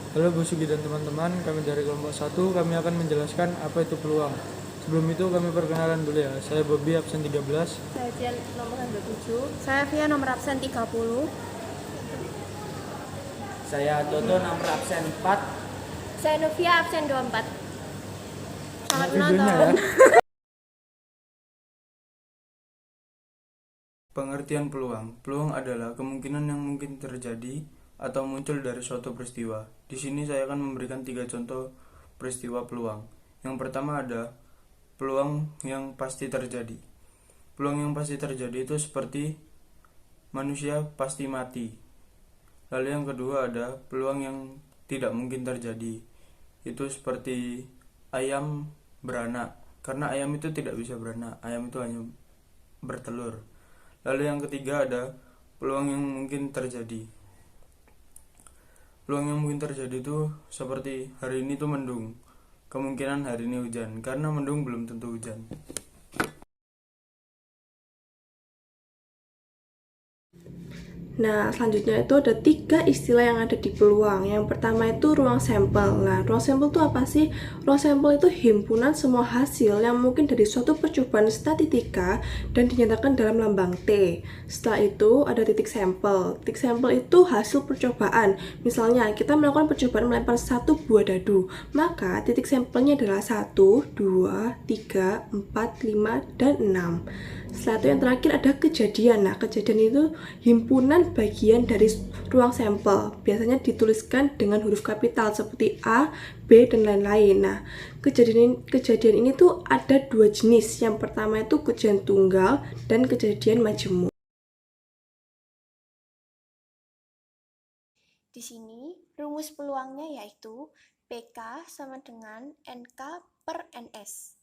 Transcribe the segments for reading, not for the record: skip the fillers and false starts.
Halo Bu Sugi dan teman-teman, kami dari kelompok 1, kami akan menjelaskan apa itu peluang. Sebelum itu kami perkenalan dulu ya, saya Bobby absen 13. Saya Dian nomor 27. Saya Via nomor absen 30. Saya Toto nomor absen 4. Saya Novia absen 24. Selamat Videonya ya. menonton. Pengertian peluang. Peluang adalah kemungkinan yang mungkin terjadi atau muncul dari suatu peristiwa. Di sini saya akan memberikan 3 contoh peristiwa peluang. Yang pertama ada peluang yang pasti terjadi. Peluang yang pasti terjadi itu seperti manusia pasti mati. Lalu yang kedua ada peluang yang tidak mungkin terjadi. Itu seperti ayam beranak. Karena ayam itu tidak bisa beranak, ayam itu hanya bertelur. Lalu yang ketiga ada peluang yang mungkin terjadi. Peluang yang mungkin terjadi itu seperti hari ini tuh mendung. Kemungkinan hari ini hujan, karena mendung belum tentu hujan. Nah, selanjutnya itu ada 3 istilah yang ada di peluang. Yang pertama itu ruang sampel. Nah, ruang sampel itu apa sih? Ruang sampel itu himpunan semua hasil yang mungkin dari suatu percobaan statistika dan dinyatakan dalam lambang T. Setelah itu ada titik sampel. Titik sampel itu hasil percobaan. Misalnya, kita melakukan percobaan melempar 1 buah dadu. Maka titik sampelnya adalah 1, 2, 3, 4, 5, dan 6. Setelah itu yang terakhir ada kejadian. Nah, kejadian itu himpunan bagian dari ruang sampel. Biasanya dituliskan dengan huruf kapital seperti A, B, dan lain-lain. Nah, kejadian ini tuh ada 2 jenis. Yang pertama itu kejadian tunggal dan kejadian majemuk. Di sini rumus peluangnya yaitu PK sama dengan NK per NS.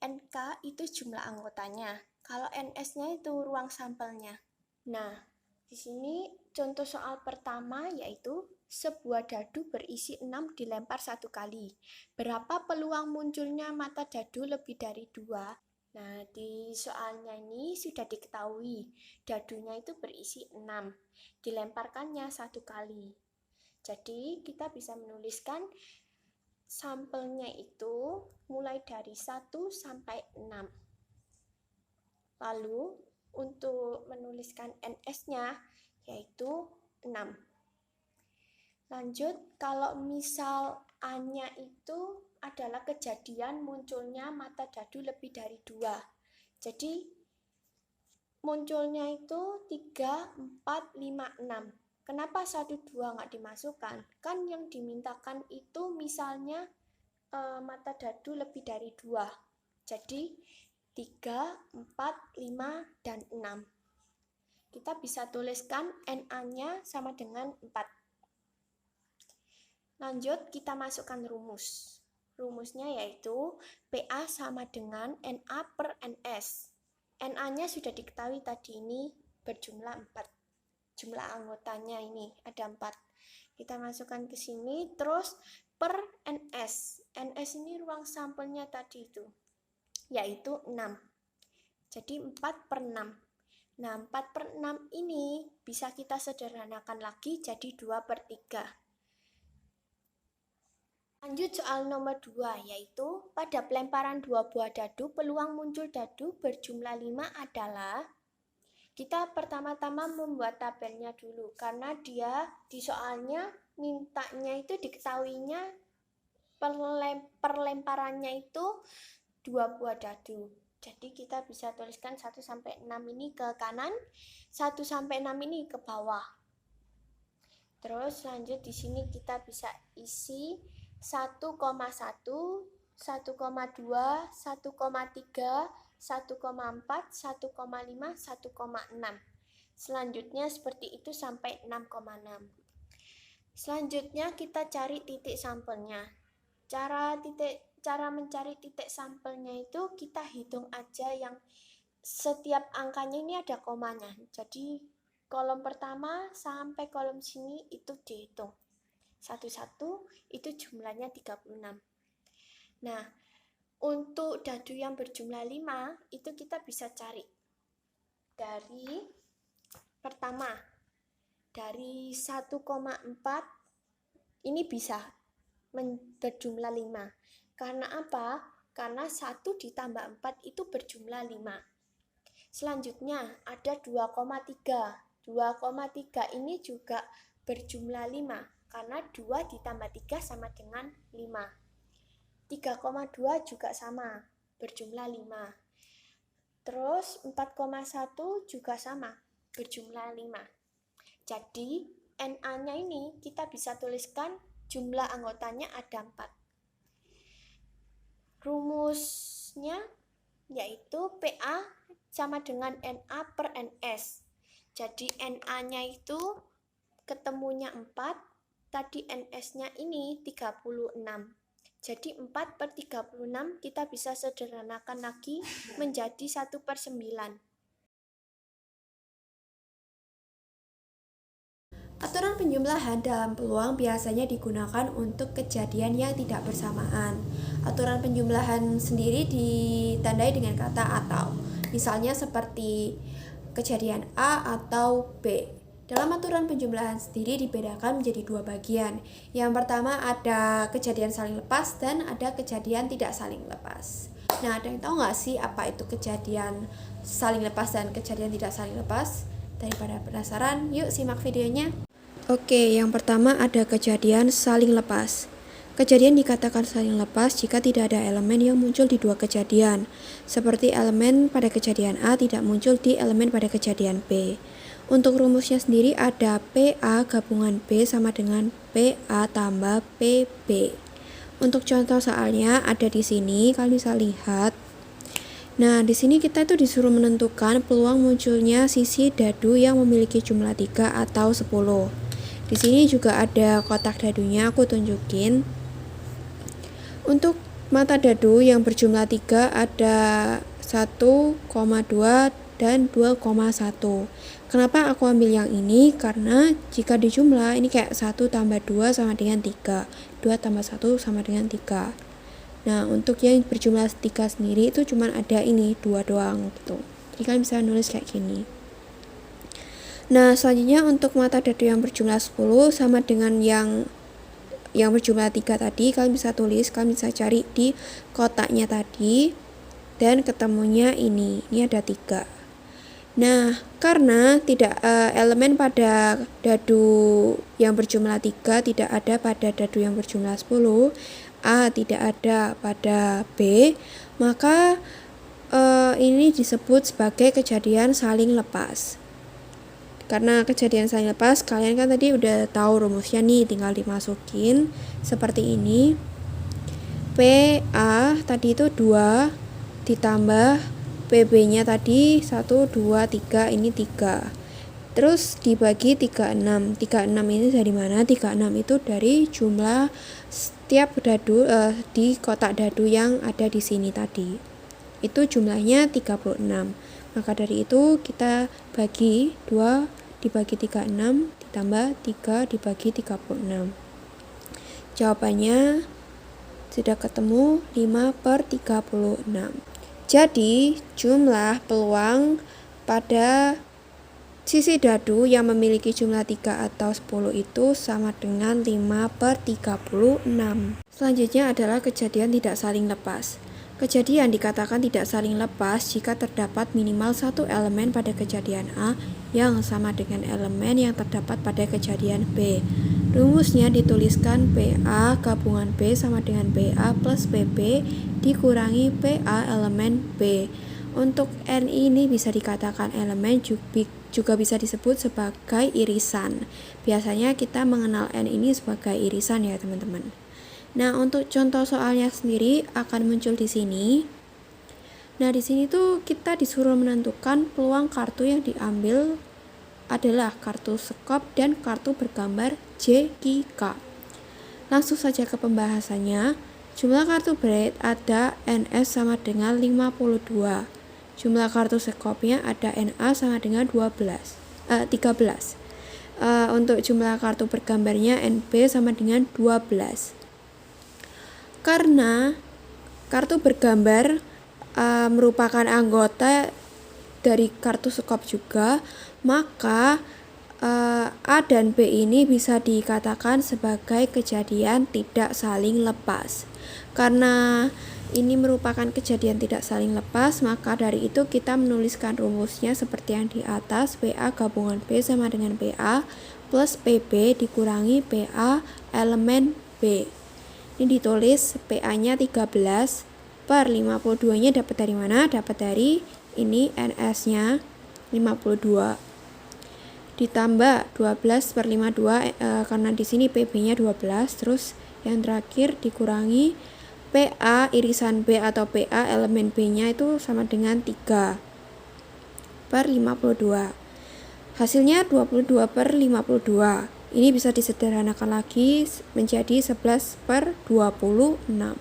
NK itu jumlah anggotanya. Kalau NS-nya itu ruang sampelnya. Nah, di sini contoh soal pertama yaitu sebuah dadu berisi 6 dilempar 1 kali. Berapa peluang munculnya mata dadu lebih dari 2? Nah, di soalnya ini sudah diketahui dadunya itu berisi 6, dilemparkannya 1 kali. Jadi, kita bisa menuliskan sampelnya itu mulai dari 1 sampai 6. Lalu, untuk menuliskan NS-nya yaitu 6. Lanjut, kalau misal A-nya itu adalah kejadian munculnya mata dadu lebih dari 2. Jadi, munculnya itu 3, 4, 5, 6. Kenapa 1, 2 nggak dimasukkan? Kan yang dimintakan itu misalnya mata dadu lebih dari 2. Jadi 3, 4, 5, dan 6. Kita bisa tuliskan NA-nya sama dengan 4. Lanjut, kita masukkan rumus. Rumusnya yaitu PA sama dengan NA per NS. NA-nya sudah diketahui tadi, ini berjumlah 4. Jumlah anggotanya ini ada 4. Kita masukkan ke sini, terus per NS. NS ini ruang sampelnya tadi itu, yaitu 6. Jadi 4 per 6. Nah, 4 per 6 ini bisa kita sederhanakan lagi jadi 2 per 3. Lanjut soal nomor 2, yaitu pada pelemparan 2 buah dadu, peluang muncul dadu berjumlah 5 adalah, kita pertama-tama membuat tabelnya dulu, karena dia di soalnya mintanya itu diketahuinya perlemparannya itu 2 buah dadu. Jadi kita bisa tuliskan 1 sampai 6 ini ke kanan, 1 sampai 6 ini ke bawah. Terus lanjut di sini kita bisa isi 1,1, 1,2, 1,3, 1,4, 1,5, 1,6. Selanjutnya seperti itu sampai 6,6. Selanjutnya kita cari titik sampelnya. Cara mencari titik sampelnya itu kita hitung aja yang setiap angkanya ini ada komanya. Jadi kolom pertama sampai kolom sini itu dihitung. Satu-satu itu jumlahnya 36. Nah, untuk dadu yang berjumlah 5 itu kita bisa cari dari pertama dari 1,4 Ini bisa berjumlah 5. Karena apa? Karena 1 ditambah 4 itu berjumlah 5. Selanjutnya ada 2,3. 2,3 ini juga berjumlah 5. Karena 2 ditambah 3 sama dengan 5. 3,2 juga sama, berjumlah 5. Terus 4,1 juga sama, berjumlah 5. Jadi NA-nya ini kita bisa tuliskan jumlah anggotanya ada 4. Rumusnya yaitu PA sama dengan NA per NS. Jadi NA-nya itu ketemunya 4, tadi NS-nya ini 36. Jadi 4 per 36 kita bisa sederhanakan lagi menjadi 1/9. Aturan penjumlahan dalam peluang biasanya digunakan untuk kejadian yang tidak bersamaan. Aturan penjumlahan sendiri ditandai dengan kata atau. Misalnya seperti kejadian A atau B. Dalam aturan penjumlahan sendiri dibedakan menjadi 2 bagian. Yang pertama ada kejadian saling lepas dan ada kejadian tidak saling lepas. Nah, ada yang tahu nggak sih apa itu kejadian saling lepas dan kejadian tidak saling lepas? Daripada penasaran, yuk simak videonya. Oke, yang pertama ada kejadian saling lepas. Kejadian dikatakan saling lepas jika tidak ada elemen yang muncul di dua kejadian, seperti elemen pada kejadian A tidak muncul di elemen pada kejadian B. Untuk rumusnya sendiri ada PA gabungan B sama dengan PA tambah PB. Untuk contoh soalnya ada di sini, kalian bisa lihat. Nah, di sini kita itu disuruh menentukan peluang munculnya sisi dadu yang memiliki jumlah 3 atau 10. Di sini juga ada kotak dadunya, aku tunjukin. Untuk mata dadu yang berjumlah 3 ada 1,2 dan 2,1. Kenapa aku ambil yang ini? Karena jika dijumlah ini kayak 1 tambah 2 sama dengan 3, 2 tambah 1 sama dengan 3. Nah, untuk yang berjumlah 3 sendiri itu cuma ada ini 2 doang gitu. Jadi kalian bisa nulis kayak gini. Nah, selanjutnya untuk mata dadu yang berjumlah 10 sama dengan yang berjumlah 3 tadi, kalian bisa tulis, kalian bisa cari di kotaknya tadi dan ketemunya ini ada 3. Nah, karena tidak elemen pada dadu yang berjumlah 3 tidak ada pada dadu yang berjumlah 10, A tidak ada pada B, maka ini disebut sebagai kejadian saling lepas. Karena kejadian saling lepas, kalian kan tadi udah tahu rumusnya nih, tinggal dimasukin seperti ini. PA tadi itu 2 ditambah PB-nya tadi 1, 2, 3, ini 3. Terus dibagi 36. 36 ini dari mana? 36 itu dari jumlah setiap dadu di kotak dadu yang ada di sini tadi. Itu jumlahnya 36. Maka dari itu kita bagi 2 dibagi 36 ditambah 3 dibagi 36. Jawabannya sudah ketemu 5/36. Jadi, jumlah peluang pada sisi dadu yang memiliki jumlah 3 atau 10 itu sama dengan 5/36. Selanjutnya adalah kejadian tidak saling lepas. Kejadian dikatakan tidak saling lepas jika terdapat minimal satu elemen pada kejadian A yang sama dengan elemen yang terdapat pada kejadian B. Rumusnya dituliskan PA gabungan B sama dengan BA plus PB dikurangi PA elemen B. Untuk N ini bisa dikatakan elemen, juga bisa disebut sebagai irisan. Biasanya kita mengenal N ini sebagai irisan ya teman-teman. Nah, untuk contoh soalnya sendiri akan muncul di sini. Nah, di sini tuh kita disuruh menentukan peluang kartu yang diambil adalah kartu sekop dan kartu bergambar JKK. Langsung saja ke pembahasannya. Jumlah kartu bread ada NS sama dengan 52. Jumlah kartu sekopnya ada NA sama dengan 13. Untuk jumlah kartu bergambarnya NB sama dengan 12. Karena kartu bergambar merupakan anggota dari kartu sekop juga, maka A dan B ini bisa dikatakan sebagai kejadian tidak saling lepas. Karena ini merupakan kejadian tidak saling lepas, maka dari itu kita menuliskan rumusnya seperti yang di atas. PA gabungan B sama dengan PA plus PB dikurangi PA elemen B. Ini ditulis PA-nya 13 per 52-nya dapat dari mana? Dapat dari ini NS-nya 52. Ditambah 12 per 52 karena di sini PB-nya 12, terus yang terakhir dikurangi PA irisan B atau PA elemen B-nya itu sama dengan 3 per 52. Hasilnya 22 per 52. Ini bisa disederhanakan lagi menjadi 11 per 26.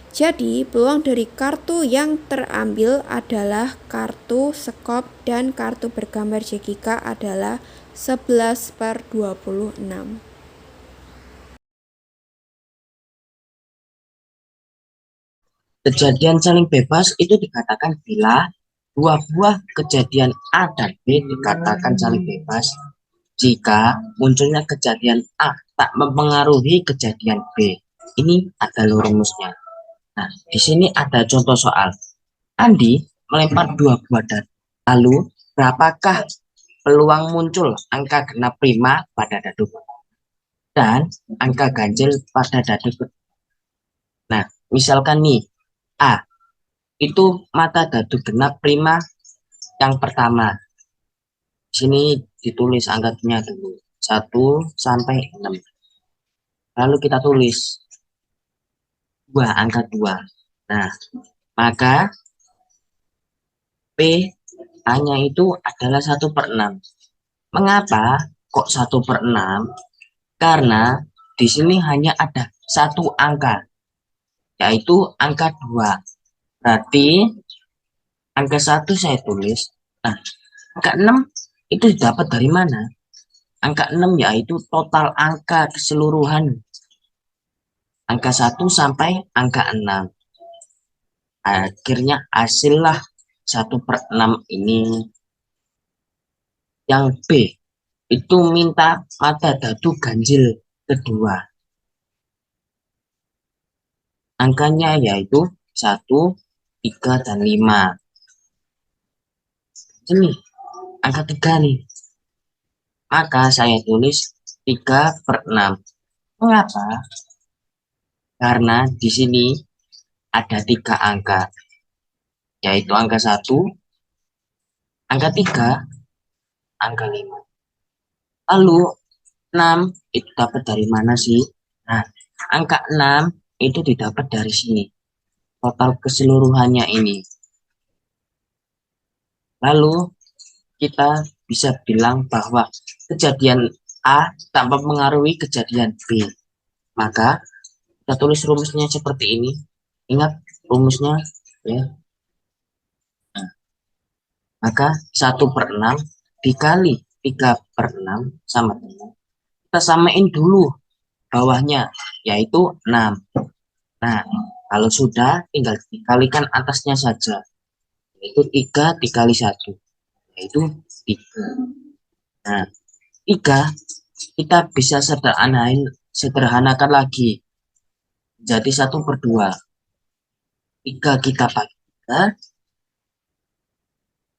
Jadi, peluang dari kartu yang terambil adalah kartu sekop dan kartu bergambar JGK adalah 11 per 26. Kejadian saling bebas itu dikatakan bila dua buah kejadian A dan B dikatakan saling bebas jika munculnya kejadian A tak mempengaruhi kejadian B. Ini adalah rumusnya. Nah, di sini ada contoh soal. Andi melempar dua buah dadu. Lalu, berapakah peluang muncul angka genap prima pada dadu dan angka ganjil pada dadu kedua? Nah, misalkan nih, A itu mata dadu genap prima yang pertama. Sini ditulis angkanya dulu 1 sampai 6. Lalu kita tulis angka 2. Nah, maka P hanya itu adalah 1 per 6. Mengapa kok 1 per 6? Karena di sini hanya ada satu angka, yaitu angka 2. Berarti angka 1 saya tulis. Nah, angka 6 itu didapat dari mana? Angka 6 yaitu total angka keseluruhan. Angka 1 sampai angka 6. Akhirnya hasillah 1 per 6 ini. Yang B itu minta mata dadu ganjil kedua. Angkanya yaitu 1, 3, dan 5. Ini angka 3 nih. Maka saya tulis 3 per 6. Mengapa? Karena di sini ada 3 angka, yaitu angka 1, angka 3, angka 5. Lalu 6 itu dapat dari mana sih? Nah, angka 6 itu didapat dari sini. Total keseluruhannya ini. Lalu kita bisa bilang bahwa kejadian A tanpa mempengaruhi kejadian B. Maka kita tulis rumusnya seperti ini. Ingat rumusnya ya. Nah, maka 1 per 6 dikali 3 per 6 sama dengan, kita samain dulu bawahnya, yaitu 6. Nah, kalau sudah tinggal dikalikan atasnya saja, yaitu 3 dikali 1, yaitu 3. Nah, 3 kita bisa sederhanakan lagi jadi 1 per 2. 3 kita bagi 3,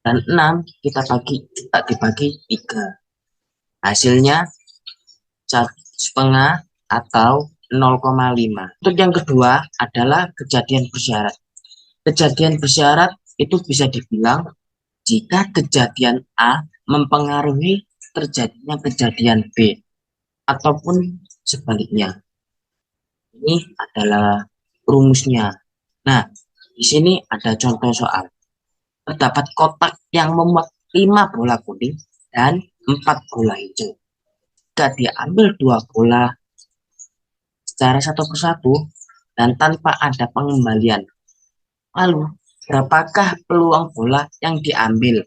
dan 6 kita dibagi 3. Hasilnya 1,5 atau 0,5. Untuk yang kedua adalah kejadian bersyarat. Kejadian bersyarat itu bisa dibilang jika kejadian A mempengaruhi terjadinya kejadian B ataupun sebaliknya. Ini adalah rumusnya. Nah, di sini ada contoh soal. Terdapat kotak yang memuat 5 bola kuning dan 4 bola hijau. Jika diambil 2 bola secara satu persatu dan tanpa ada pengembalian, lalu berapakah peluang bola yang diambil?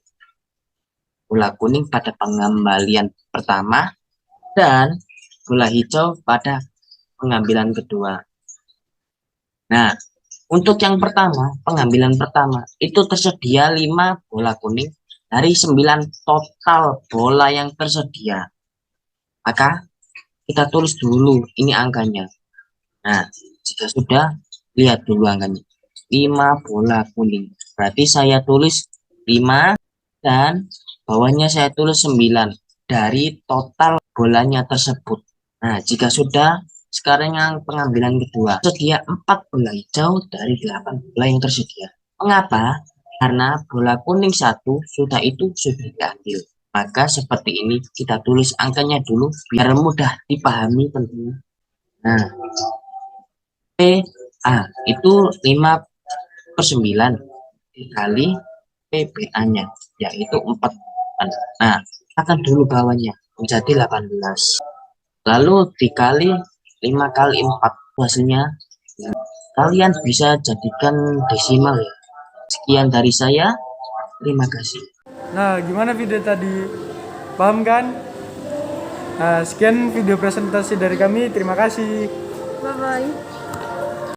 Bola kuning pada pengembalian pertama dan bola hijau pada pengambilan kedua. Nah, untuk yang pertama, pengambilan pertama, itu tersedia 5 bola kuning dari 9 total bola yang tersedia. Maka kita tulis dulu ini angkanya. Nah, jika sudah, lihat dulu angkanya. 5 bola kuning. Berarti saya tulis 5 dan bawahnya saya tulis 9 dari total bolanya tersebut. Nah, jika sudah, sekarang yang pengambilan kedua. Tersedia 4 bola hijau dari 8 bola yang tersedia. Mengapa? Karena bola kuning 1 sudah diambil. Maka seperti ini kita tulis angkanya dulu biar mudah dipahami tentunya. Nah, PA itu 5/9 dikali PBA-nya yaitu 4. Nah, akan dulu bawahnya menjadi 18. Lalu dikali 5 kali 4 hasilnya. Kalian bisa jadikan desimal ya. Sekian dari saya. Terima kasih. Nah, gimana video tadi? Paham kan? Nah, sekian video presentasi dari kami. Terima kasih. Bye bye.